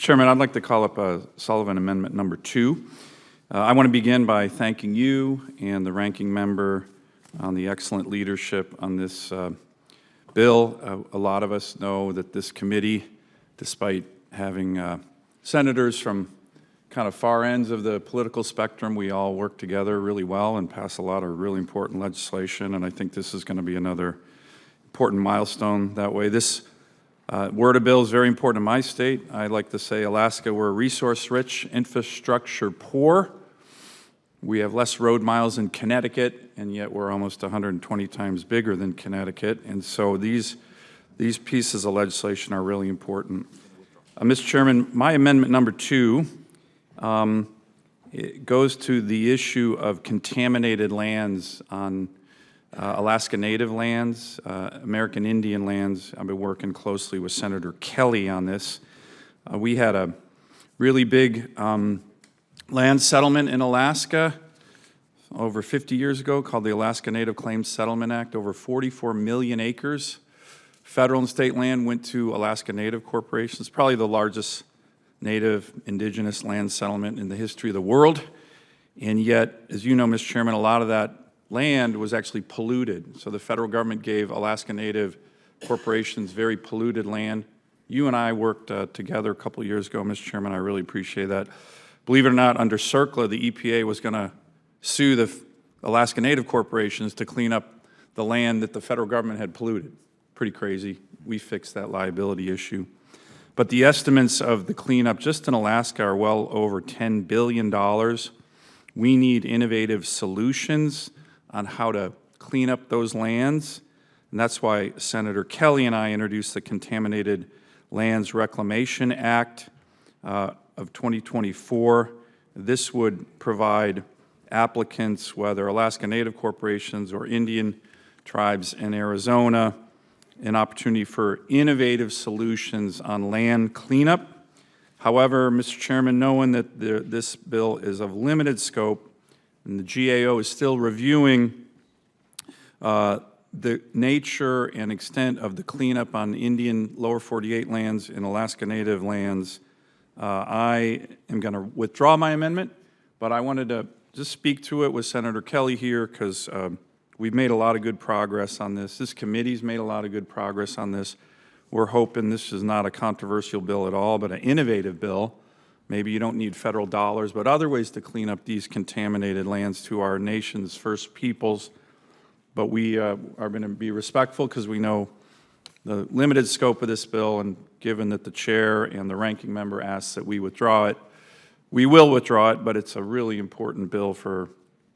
Chairman, I'd like to call up Sullivan Amendment number 2. I want to begin by thanking you and the ranking member on the excellent leadership on this bill. A lot of us know that this committee, despite having senators from kind of far ends of the political spectrum, we all work together really well and pass a lot of really important legislation, and I think this is going to be another important milestone that way. This WRDA bill is very important in my state. I like to say, Alaska, we're resource-rich, infrastructure-poor. We have less road miles than Connecticut, and yet we're almost 120 times bigger than Connecticut. And so these pieces of legislation are really important. Mr. Chairman, my amendment number 2 it goes to the issue of contaminated lands on Alaska Native lands, American Indian lands. I've been working closely with Senator Kelly on this. We had a really big land settlement in Alaska over 50 years ago called the Alaska Native Claims Settlement Act. Over 44 million acres, federal and state land, went to Alaska Native corporations, probably the largest Native indigenous land settlement in the history of the world. And yet, as you know, Mr. Chairman, a lot of that land was actually polluted. So the federal government gave Alaska Native corporations very polluted land. You and I worked together a couple of years ago, Mr. Chairman. I really appreciate that. Believe it or not, under CERCLA, the EPA was going to sue the Alaska Native corporations to clean up the land that the federal government had polluted. Pretty crazy. We fixed that liability issue. But the estimates of the cleanup just in Alaska are well over $10 billion. We need innovative solutions on how to clean up those lands. And that's why Senator Kelly and I introduced the Contaminated Lands Reclamation Act of 2024. This would provide applicants, whether Alaska Native corporations or Indian tribes in Arizona, an opportunity for innovative solutions on land cleanup. However, Mr. Chairman, knowing that this bill is of limited scope and the GAO is still reviewing the nature and extent of the cleanup on Indian lower 48 lands and Alaska Native lands, I am going to withdraw my amendment, but I wanted to just speak to it with Senator Kelly here because we've made a lot of good progress on this. This committee's made a lot of good progress on this. We're hoping this is not a controversial bill at all, but an innovative bill. Maybe you don't need federal dollars, but other ways to clean up these contaminated lands to our nation's first peoples. But we are going to be respectful because we know the limited scope of this bill, and given that the chair and the ranking member asked that we withdraw it, we will withdraw it, but it's a really important bill for,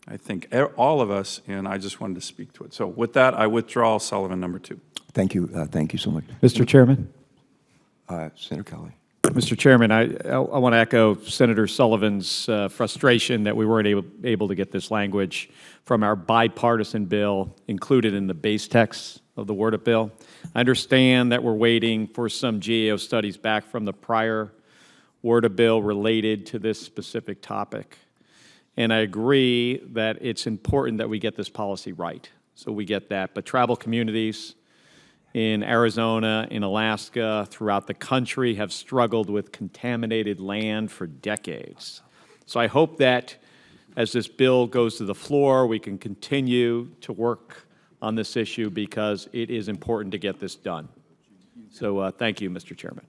I think, all of us, and I just wanted to speak to it. So with that, I withdraw Sullivan number 2. Thank you. Thank you so much. Mr. Chairman? Senator Kelly. Mr. Chairman, I want to echo Senator Sullivan's frustration that we weren't able to get this language from our bipartisan bill included in the base text of the WRDA bill. I understand that we're waiting for some GAO studies back from the prior WRDA bill related to this specific topic. And I agree that it's important that we get this policy right. So we get that. But tribal communities in Arizona, in Alaska, throughout the country have struggled with contaminated land for decades. So I hope that as this bill goes to the floor, we can continue to work on this issue because it is important to get this done. So thank you, Mr. Chairman.